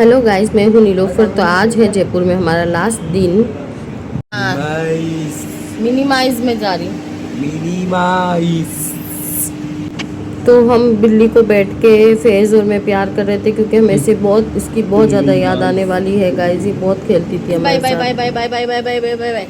Hello guys, मैं हूँ नीलोफर। तो आज है जयपुर में हमारा लास्ट दिन। मिनिमाइज में जा रही हूँ। मिनिमाइज। तो हम बिल्ली को बैठ के फैज़ और मैं प्यार कर रहे थे क्योंकि हमें से बहुत इसकी बहुत ज़्यादा याद आने वाली है गाइस। ये बहुत खेलती थी हमारे साथ। Bye bye bye bye bye bye bye bye bye.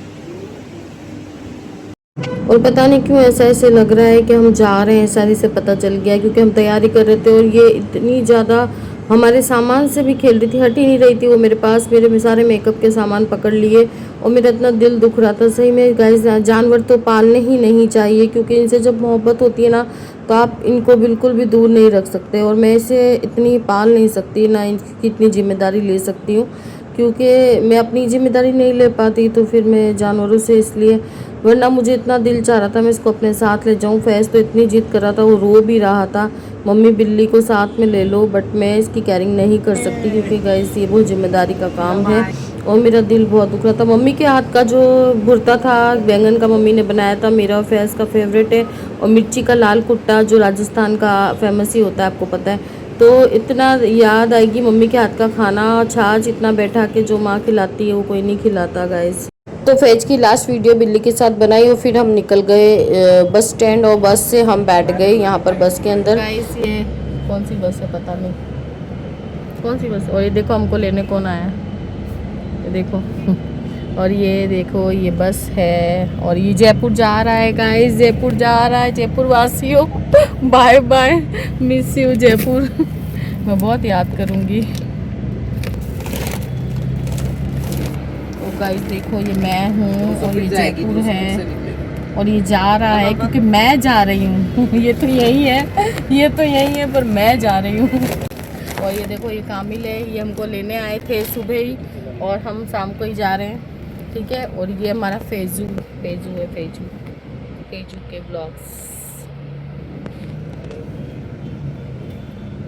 और पता नहीं क्यों ऐसा ऐसे लग रहा है कि हम जा रहे हैं, सारी से पता चल गया क्योंकि हम तैयारी कर रहे थे और ये इतनी ज़्यादा हमारे सामान से भी खेल रही थी, हट ही नहीं रही थी वो मेरे पास। मेरे सारे मेकअप के सामान पकड़ लिए और मेरा इतना दिल दुख रहा था। सही में गाइस, जानवर तो पालने ही नहीं चाहिए क्योंकि इनसे जब मोहब्बत होती है ना तो आप इनको बिल्कुल भी दूर नहीं रख सकते। और मैं इसे इतनी पाल नहीं सकती, ना इनकी इतनी जिम्मेदारी ले सकती हूँ क्योंकि मैं अपनी जिम्मेदारी नहीं ले पाती। तो फिर मैं जानवरों से इसलिए, वरना मुझे इतना दिल चाह रहा था मैं इसको अपने साथ ले जाऊं। फैज़ तो इतनी जिद कर रहा था, वो रो भी रहा था मम्मी बिल्ली को साथ में ले लो, बट मैं इसकी केयरिंग नहीं कर सकती क्योंकि गाइस ये बहुत जिम्मेदारी का काम है। और मेरा दिल बहुत दुख रहा था। मम्मी के हाथ का जो भुर्ता था बैंगन का, मम्मी ने बनाया था, मेरा और फैज़ का फेवरेट है। और मिर्ची का लाल कुट्टा जो राजस्थान का फेमस ही होता है, आपको पता है। तो इतना याद आएगी मम्मी के हाथ का खाना, छाछ इतना बैठा के जो माँ खिलाती है वो कोई नहीं खिलाता गाइस। तो फैज की लास्ट वीडियो बिल्ली के साथ बनाई और फिर हम निकल गए बस स्टैंड और बस से हम बैठ गए यहाँ पर बस के अंदर। गाइस ये कौन सी बस है पता नहीं कौन सी बस। और ये देखो हमको लेने कौन आया है, ये देखो। और ये देखो ये बस है और ये जयपुर जा रहा है गाइस, जयपुर जा रहा है। जयपुर वासियों bye bye, miss you Jaipur. मैं बहुत याद करूँगी। गाइस देखो ये मैं हूँ और ये जयपुर है और ये जा रहा है क्योंकि मैं जा रही हूँ। ये तो यही है, ये तो यही है, पर मैं जा रही हूँ। और ये देखो ये कामिल है, ये हमको लेने आए थे सुबह ही और हम शाम को ही जा रहे हैं, ठीक है। और ये हमारा फेजू फेजू है, फेजू फेजू के ब्लॉग्स।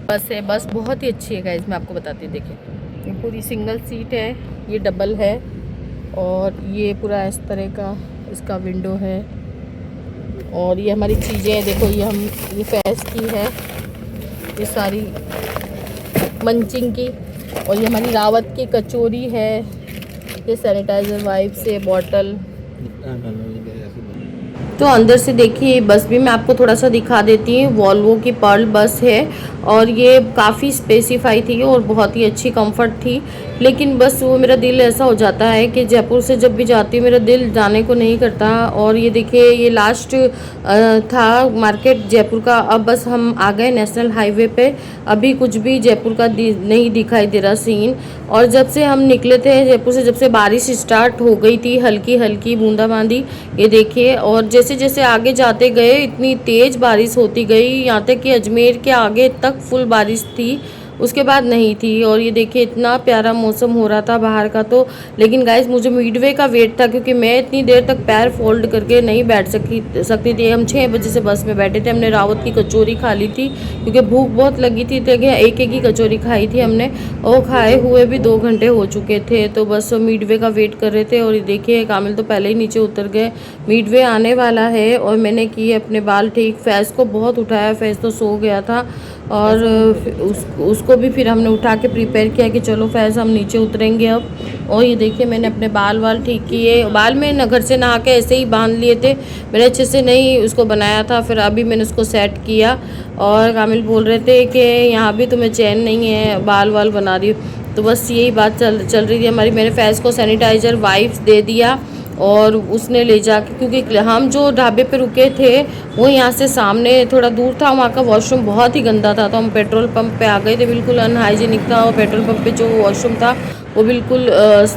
बस है, बस बहुत ही अच्छी है गाइस, मैं आपको बताती हूँ। देखिए ये पूरी सिंगल सीट है, ये डबल है और ये पूरा इस तरह का इसका विंडो है। और ये हमारी चीज़ें देखो, ये फैज़ की है ये सारी मंचिंग की। और ये हमारी रावत की कचौरी है, ये सैनिटाइज़र वाइप से बॉटल। तो अंदर से देखिए बस भी मैं आपको थोड़ा सा दिखा देती हूँ। वॉल्वो की पर्ल बस है और ये काफ़ी स्पेसिफाई थी और बहुत ही अच्छी कंफर्ट थी। लेकिन बस वो मेरा दिल ऐसा हो जाता है कि जयपुर से जब भी जाती हूँ मेरा दिल जाने को नहीं करता। और ये देखिए ये लास्ट था मार्केट जयपुर का। अब बस हम आ गए नेशनल हाईवे पे, अभी कुछ भी जयपुर का नहीं दिखाई दे रहा सीन। और जब से हम निकले थे जयपुर से, जब से बारिश स्टार्ट हो गई थी, हल्की हल्की बूंदाबांदी, ये देखिए। और जैसे जैसे आगे जाते गए इतनी तेज़ बारिश होती गई, यहाँ तक कि अजमेर के आगे तक फुल बारिश थी, उसके बाद नहीं थी। और ये देखिए इतना प्यारा मौसम हो रहा था बाहर का। तो लेकिन गाइस मुझे मिडवे का वेट था क्योंकि मैं इतनी देर तक पैर फोल्ड करके नहीं बैठ सकती थी। हम 6 बजे से बस में बैठे थे। हमने रावत की कचौरी खा ली थी क्योंकि भूख बहुत लगी थी, तो एक एक ही कचौरी खाई थी हमने और खाए हुए भी 2 घंटे हो चुके थे। तो बस मिडवे का वेट कर रहे थे। और ये देखिए कामिल तो पहले ही नीचे उतर गए, मिडवे आने वाला है। और मैंने किए अपने बाल ठीक, फैज़ को बहुत उठाया, फैज़ तो सो गया था। और उसको भी फिर हमने उठा के प्रिपेयर किया कि चलो फैज़ हम नीचे उतरेंगे अब। और ये देखिए मैंने अपने बाल ठीक किए। बाल में घर से नहा के ऐसे ही बांध लिए थे, मैंने अच्छे से नहीं उसको बनाया था, फिर अभी मैंने उसको सेट किया। और कामिल बोल रहे थे कि यहाँ भी तुम्हें चैन नहीं है, बाल बना रही हो। तो बस यही बात चल रही थी हमारी। मैंने फैज़ को सैनिटाइज़र वाइप्स दे दिया और उसने ले जाके, क्योंकि हम जो ढाबे पे रुके थे वो यहाँ से सामने थोड़ा दूर था, वहाँ का वॉशरूम बहुत ही गंदा था। तो हम पेट्रोल पंप पे आ गए थे, बिल्कुल अनहाइजीनिक था। और पेट्रोल पंप पे जो वॉशरूम था वो बिल्कुल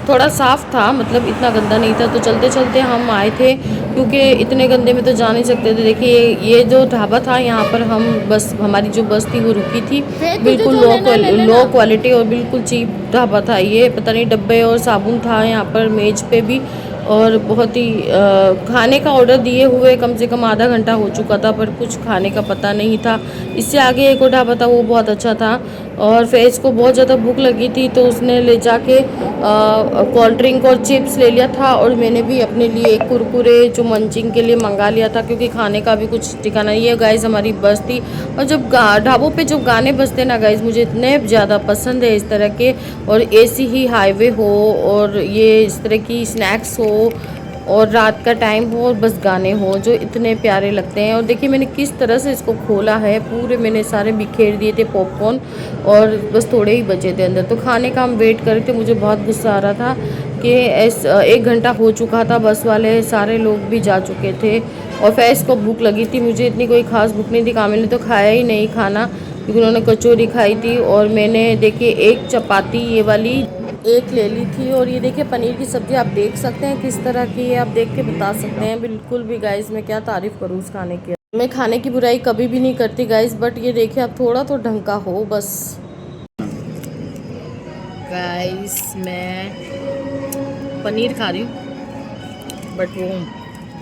थोड़ा साफ़ था, मतलब इतना गंदा नहीं था। तो चलते चलते हम आए थे क्योंकि इतने गंदे में तो जा नहीं सकते थे। देखिए ये जो ढाबा था यहाँ पर हम बस, हमारी जो बस थी वो रुकी थी। बिल्कुल लो क्वालिटी और बिल्कुल चीप ढाबा था ये। पता नहीं डब्बे और साबुन था यहाँ पर मेज पे भी। और बहुत ही खाने का ऑर्डर दिए हुए कम से कम आधा घंटा हो चुका था पर कुछ खाने का पता नहीं था। इससे आगे एक और ढाबा था वो बहुत अच्छा था। और फैज़ को बहुत ज़्यादा भूख लगी थी तो उसने ले जाके कोल्ड ड्रिंक और चिप्स ले लिया था, और मैंने भी अपने लिए एक कुरकुरे जो मंचिंग के लिए मंगा लिया था, क्योंकि खाने का भी कुछ ठिकाना नहीं है। गाइस हमारी बस थी, और जब ढाबों पे जब गाने बजते ना गाइस, मुझे इतने ज़्यादा पसंद है इस तरह के, और ऐसी ही हाईवे हो और ये इस तरह की स्नैक्स हो और रात का टाइम हो और बस गाने हो, जो इतने प्यारे लगते हैं। और देखिए मैंने किस तरह से इसको खोला है, पूरे मैंने सारे बिखेर दिए थे पॉपकॉर्न, और बस थोड़े ही बचे थे अंदर। तो खाने का हम वेट कर रहे थे, मुझे बहुत गुस्सा आ रहा था कि 1 घंटा हो चुका था, बस वाले सारे लोग भी जा चुके थे, और फैज़ को भूख लगी थी। मुझे इतनी कोई ख़ास भूख नहीं थी, कामिल ने तो खाया ही नहीं खाना, क्योंकि उन्होंने कचौरी खाई थी, और मैंने देखिए एक चपाती ये वाली एक ले ली थी। और ये देखिए पनीर की सब्ज़ी आप देख सकते हैं किस तरह की है, आप देख के बता सकते हैं बिल्कुल भी। गाइस मैं क्या तारीफ़ करूँ उस खाने की, मैं खाने की बुराई कभी भी नहीं करती गाइस, बट ये देखिए अब थोड़ा तो ढंग का हो बस। गाइस मैं पनीर खा रही हूँ, बट वो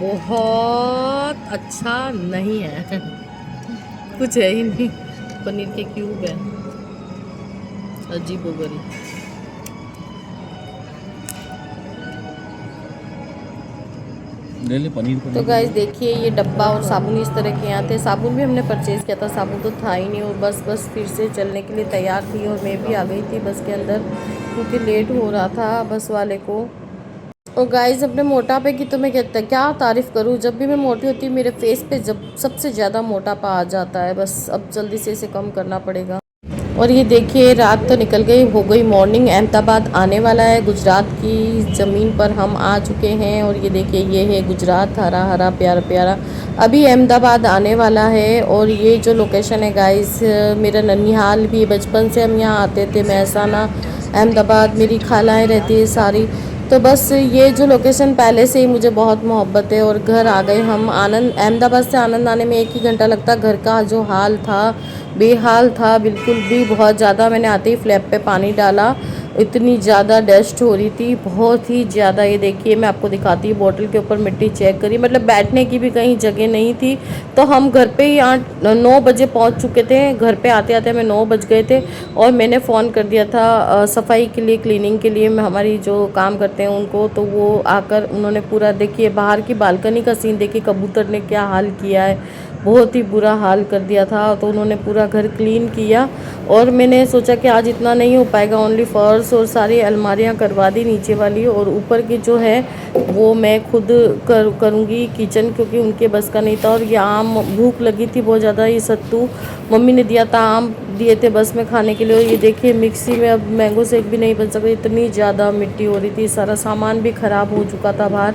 बहुत अच्छा नहीं है कुछ है ही नहीं, पनीर के क्यूब है, अजीबोगरीब। पनीर तो गाइस देखिए ये डब्बा और साबुन इस तरह के यहाँ थे। साबुन भी हमने परचेज़ किया था, साबुन तो था ही नहीं, और बस फिर से चलने के लिए तैयार थी, और मैं भी आ गई थी बस के अंदर, क्योंकि लेट हो रहा था बस वाले को। और गाइस अपने मोटापे की तो मैं क्या तारीफ़ करूँ, जब भी मैं मोटी होती हूँ मेरे फेस पे जब सबसे ज़्यादा मोटापा आ जाता है। बस अब जल्दी से इसे कम करना पड़ेगा। और ये देखिए रात तो निकल गई, हो गई मॉर्निंग, अहमदाबाद आने वाला है। गुजरात की ज़मीन पर हम आ चुके हैं, और ये देखिए ये है गुजरात, हरा हरा प्यारा प्यारा। अभी अहमदाबाद आने वाला है, और ये जो लोकेशन है गाइस मेरा ननिहाल भी, बचपन से हम यहाँ आते थे, महसाना अहमदाबाद, मेरी खालाएँ रहती है सारी। तो बस ये जो लोकेशन पहले से ही मुझे बहुत मोहब्बत है। और घर आ गए हम, आनंद अहमदाबाद से आनंद आने में 1 ही घंटा लगता। घर का जो हाल था बेहाल था बिल्कुल भी, बहुत ज़्यादा। मैंने आते ही फ्लैप पे पानी डाला, इतनी ज़्यादा डस्ट हो रही थी, बहुत ही ज़्यादा। ये देखिए मैं आपको दिखाती हूँ, बोतल के ऊपर मिट्टी चेक करी, मतलब बैठने की भी कहीं जगह नहीं थी। तो हम घर पे ही 9 बजे पहुँच चुके थे, घर पे आते आते हमें 9 बज गए थे। और मैंने फ़ोन कर दिया था सफाई के लिए, क्लीनिंग के लिए, हमारी जो काम करते हैं उनको, तो वो आकर उन्होंने पूरा देखिए बाहर की बालकनी का सीन देखिए, कबूतर ने क्या हाल किया है, बहुत ही बुरा हाल कर दिया था। तो उन्होंने पूरा घर क्लीन किया, और मैंने सोचा कि आज इतना नहीं हो पाएगा, ओनली फर्श और सारी अलमारियां करवा दी नीचे वाली, और ऊपर की जो है वो मैं खुद करूँगी किचन, क्योंकि उनके बस का नहीं था। और ये आम, भूख लगी थी बहुत ज़्यादा, ये सत्तू मम्मी ने दिया था, आम दिए थे बस में खाने के लिए। और ये देखिए मिक्सी में अब मैंगो शेक भी नहीं बन सकता, इतनी ज़्यादा मिट्टी हो रही थी, सारा सामान भी ख़राब हो चुका था बाहर,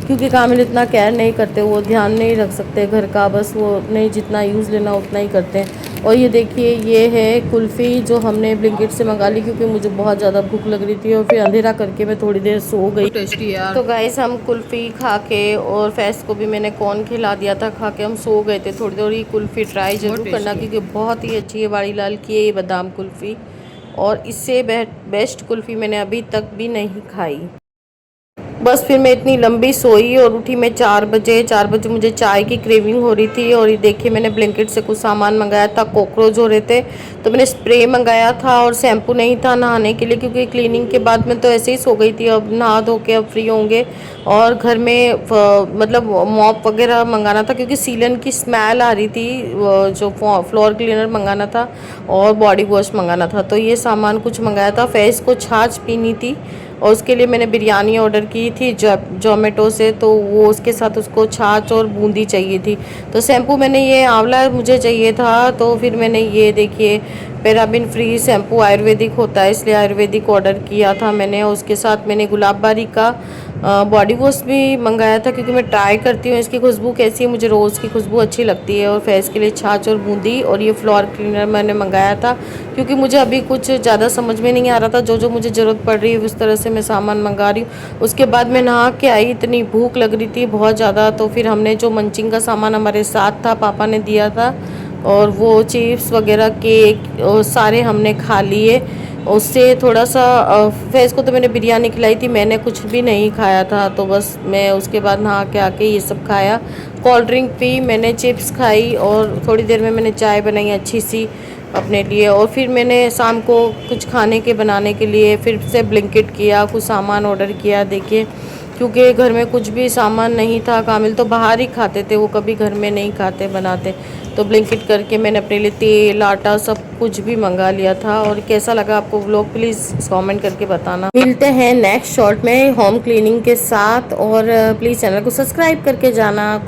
क्योंकि कामिल इतना केयर नहीं करते, वो ध्यान नहीं रख सकते घर का, बस वो नहीं जितना यूज़ लेना उतना ही करते हैं। और ये देखिए ये है कुल्फ़ी जो हमने ब्लिंकिट से मंगा ली, क्योंकि मुझे बहुत ज़्यादा भूख लग रही थी, और फिर अंधेरा करके मैं थोड़ी देर सो गई। टेस्टी यार। तो गाइस हम कुल्फ़ी खा के, और फैस को भी मैंने कॉर्न खिला दिया था, खा के हम सो गए थे। थोड़ी थोड़ी कुल्फ़ी ट्राई ज़रूर करना, क्योंकि बहुत ही अच्छी है वाड़ी लाल की है ये बादाम कुल्फ़ी, और इससे बेस्ट कुल्फ़ी मैंने अभी तक भी नहीं खाई। बस फिर मैं इतनी लंबी सोई, और उठी मैं 4 बजे मुझे चाय की क्रेविंग हो रही थी। और ये देखिए मैंने ब्लिंकिट से कुछ सामान मंगाया था, कॉकरोच हो रहे थे, तो मैंने स्प्रे मंगाया था, और शैम्पू नहीं था नहाने के लिए, क्योंकि क्लीनिंग के बाद मैं तो ऐसे ही सो गई थी। अब नहा धो के अब फ्री होंगे, और घर में मतलब मॉप वगैरह मंगाना था, क्योंकि सीलन की स्मेल आ रही थी, जो फ्लोर क्लीनर मंगाना था, और बॉडी वॉश मंगाना था। तो ये सामान कुछ मंगाया था। फेस को छाछ पीनी थी, और उसके लिए मैंने बिरयानी ऑर्डर की थी जोमेटो से, तो वो उसके साथ उसको छाछ और बूंदी चाहिए थी। तो शैम्पू मैंने ये आंवला मुझे चाहिए था, तो फिर मैंने ये देखिए पैराबिन फ्री शैम्पू आयुर्वेदिक होता है, इसलिए आयुर्वेदिक ऑर्डर किया था मैंने। उसके साथ मैंने गुलाबबारी का बॉडी वॉश भी मंगाया था, क्योंकि मैं ट्राई करती हूँ इसकी खुशबू कैसी है, मुझे रोज़ की खुशबू अच्छी लगती है। और फेस के लिए छाछ और बूंदी, और ये फ्लोर क्लीनर मैंने मंगाया था, क्योंकि मुझे अभी कुछ ज़्यादा समझ में नहीं आ रहा था, जो जो मुझे ज़रूरत पड़ रही है उस तरह से मैं सामान मंगा रही हूँ। उसके बाद मैं नहा के आई, इतनी भूख लग रही थी बहुत ज़्यादा, तो फिर हमने जो मंचिंग का सामान हमारे साथ था पापा ने दिया था, और वो चिप्स वगैरह केक सारे हमने खा लिए। उससे थोड़ा सा फेस को तो मैंने बिरयानी खिलाई थी, मैंने कुछ भी नहीं खाया था, तो बस मैं उसके बाद नहा के आके ये सब खाया, कोल्ड ड्रिंक पी, मैंने चिप्स खाई, और थोड़ी देर में मैंने चाय बनाई अच्छी सी, अपने लिए। और फिर मैंने शाम को कुछ खाने के बनाने के लिए फिर से ब्लिंकिट किया, कुछ सामान ऑर्डर किया। देखिए, क्योंकि घर में कुछ भी सामान नहीं था, कामिल तो बाहर ही खाते थे, वो कभी घर में नहीं खाते बनाते। तो ब्लिंकिट करके मैंने अपने लिए तेल आटा सब कुछ भी मंगा लिया था। और कैसा लगा आपको व्लॉग प्लीज़ कमेंट करके बताना। मिलते हैं नेक्स्ट शॉर्ट में होम क्लीनिंग के साथ, और प्लीज़ चैनल को सब्सक्राइब करके जाना।